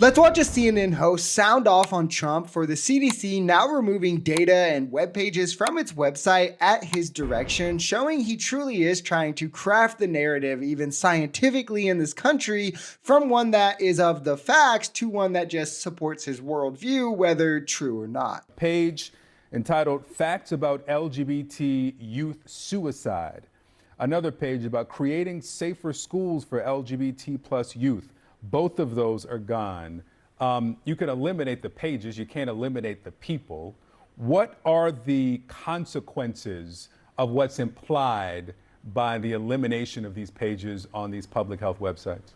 Let's watch a CNN host sound off on Trump for the CDC now removing data and web pages from its website at his direction, showing he truly is trying to craft the narrative, even scientifically in this country, from one that is of the facts to one that just supports his worldview, whether true or not. Page entitled Facts About LGBT Youth Suicide. Another page about creating safer schools for LGBT plus youth. Both of those are gone. You can eliminate the pages, you can't eliminate the people. What are the consequences of what's implied by the elimination of these pages on these public health websites?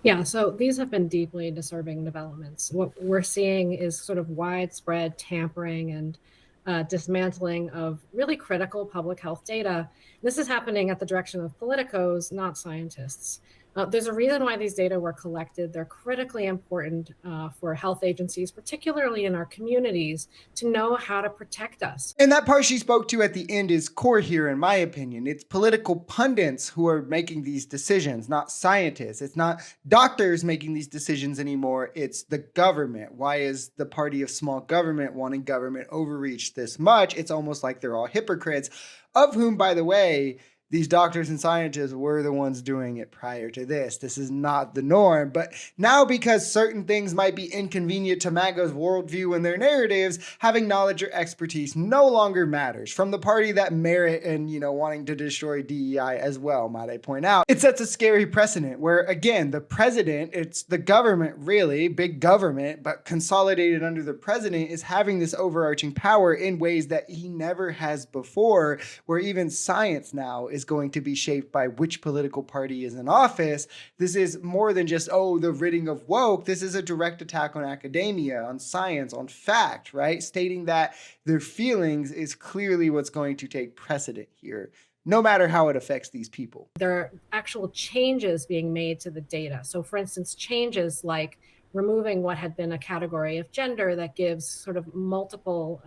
Yeah, so these have been deeply disturbing developments. What we're seeing is sort of widespread tampering and dismantling of really critical public health data. This is happening at the direction of politicos, not scientists. There's a reason why these data were collected. They're critically important for health agencies, particularly in our communities, to know how to protect us. And that part she spoke to at the end is core here, in my opinion. It's political pundits who are making these decisions, not scientists. It's not doctors making these decisions anymore. It's the government. Why is the party of small government wanting government overreach this much? It's almost like they're all hypocrites, of whom, by the way, these doctors and scientists were the ones doing it prior to this. This is not the norm. But now, because certain things might be inconvenient to MAGA's worldview and their narratives, having knowledge or expertise no longer matters. From the party that merit and, wanting to destroy DEI as well, might I point out. It sets a scary precedent where, again, the president, it's the government really, big government, but consolidated under the president, is having this overarching power in ways that he never has before, where even science now is going to be shaped by which political party is in office. This is more than just, the ridding of woke. This is a direct attack on academia, on science, on fact, right? Stating that their feelings is clearly what's going to take precedent here, no matter how it affects these people. There are actual changes being made to the data. So for instance, changes like removing what had been a category of gender that gives sort of multiple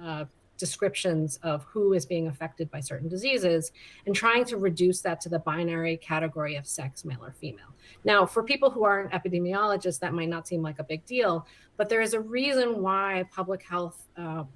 descriptions of who is being affected by certain diseases, and trying to reduce that to the binary category of sex, male or female. Now, for people who aren't epidemiologists, that might not seem like a big deal, but there is a reason why public health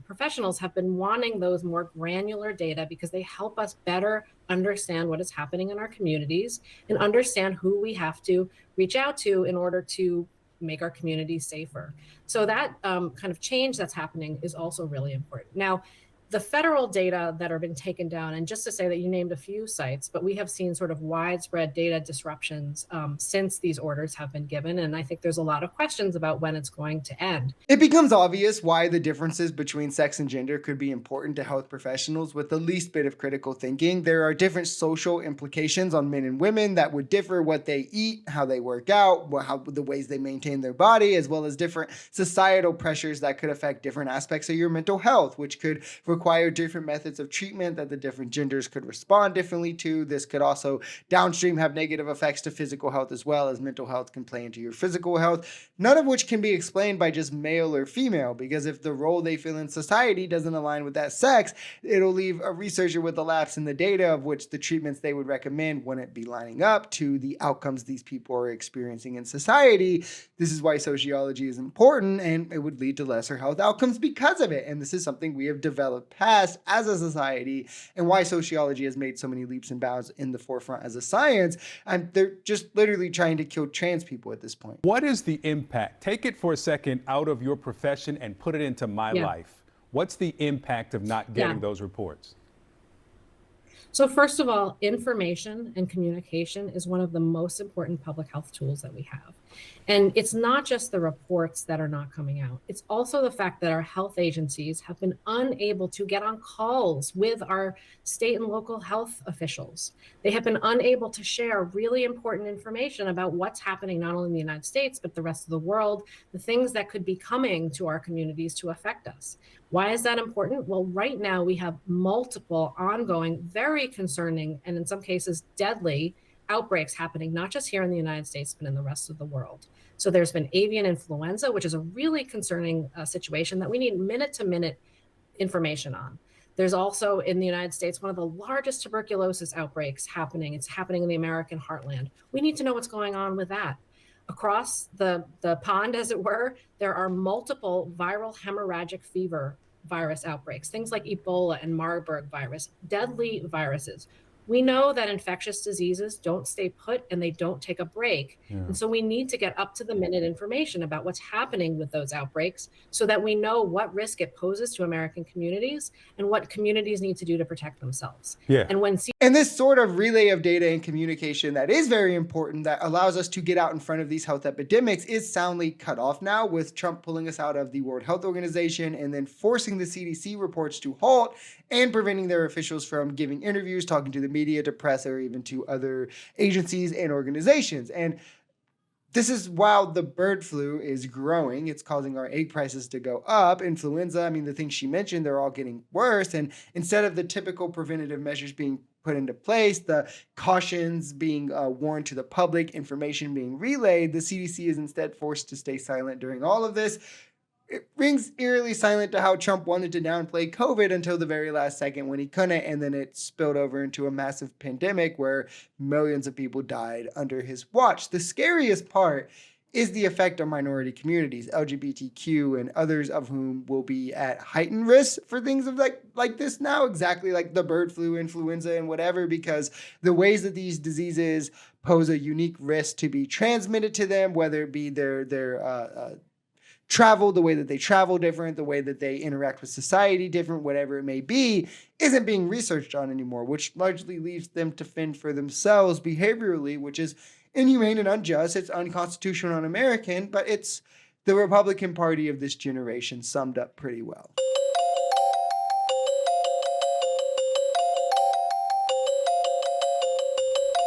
professionals have been wanting those more granular data, because they help us better understand what is happening in our communities and understand who we have to reach out to in order to make our communities safer. So that kind of change that's happening is also really important. Now, the federal data that are been taken down, and just to say that you named a few sites, but we have seen sort of widespread data disruptions since these orders have been given. And I think there's a lot of questions about when it's going to end. It becomes obvious why the differences between sex and gender could be important to health professionals with the least bit of critical thinking. There are different social implications on men and women that would differ: what they eat, how they work out, the ways they maintain their body, as well as different societal pressures that could affect different aspects of your mental health, which could require different methods of treatment that the different genders could respond differently to. This could also downstream have negative effects to physical health, as well as mental health can play into your physical health, none of which can be explained by just male or female, because if the role they fill in society doesn't align with that sex, it'll leave a researcher with a lapse in the data of which the treatments they would recommend wouldn't be lining up to the outcomes these people are experiencing in society. This is why sociology is important, and it would lead to lesser health outcomes because of it. And this is something we have developed past as a society, and why sociology has made so many leaps and bounds in the forefront as a science. And they're just literally trying to kill trans people at this point. What is the impact? Take it for a second out of your profession and put it into my life. What's the impact of not getting those reports? So first of all, information and communication is one of the most important public health tools that we have. And it's not just the reports that are not coming out. It's also the fact that our health agencies have been unable to get on calls with our state and local health officials. They have been unable to share really important information about what's happening not only in the United States, but the rest of the world, the things that could be coming to our communities to affect us. Why is that important? Well, right now we have multiple ongoing, very concerning, and in some cases deadly outbreaks happening, not just here in the United States, but in the rest of the world. So there's been avian influenza, which is a really concerning situation that we need minute-to-minute information on. There's also in the United States one of the largest tuberculosis outbreaks happening. It's happening in the American heartland. We need to know what's going on with that. Across the pond, as it were, there are multiple viral hemorrhagic fever virus outbreaks, things like Ebola and Marburg virus, deadly viruses. We know that infectious diseases don't stay put and they don't take a break. Yeah. And so we need to get up to the minute information about what's happening with those outbreaks so that we know what risk it poses to American communities and what communities need to do to protect themselves. Yeah. And when And this sort of relay of data and communication that is very important, that allows us to get out in front of these health epidemics, is soundly cut off now, with Trump pulling us out of the World Health Organization and then forcing the CDC reports to halt and preventing their officials from giving interviews, talking to the media, to press, or even to other agencies and organizations. And this is while the bird flu is growing. It's causing our egg prices to go up. Influenza, I mean, the things she mentioned, they're all getting worse. And instead of the typical preventative measures being put into place, the cautions being warned to the public, information being relayed, the CDC is instead forced to stay silent during all of this. It rings eerily silent to how Trump wanted to downplay COVID until the very last second when he couldn't, and then it spilled over into a massive pandemic where millions of people died under his watch. The scariest part is the effect on minority communities, LGBTQ, and others of whom will be at heightened risk for things of like this now, exactly like the bird flu, influenza, and whatever, because the ways that these diseases pose a unique risk to be transmitted to them, whether it be their travel, the way that they travel different, the way that they interact with society different, whatever it may be, isn't being researched on anymore, which largely leaves them to fend for themselves behaviorally, which is inhumane and unjust. It's unconstitutional and un-American, but it's the Republican Party of this generation summed up pretty well.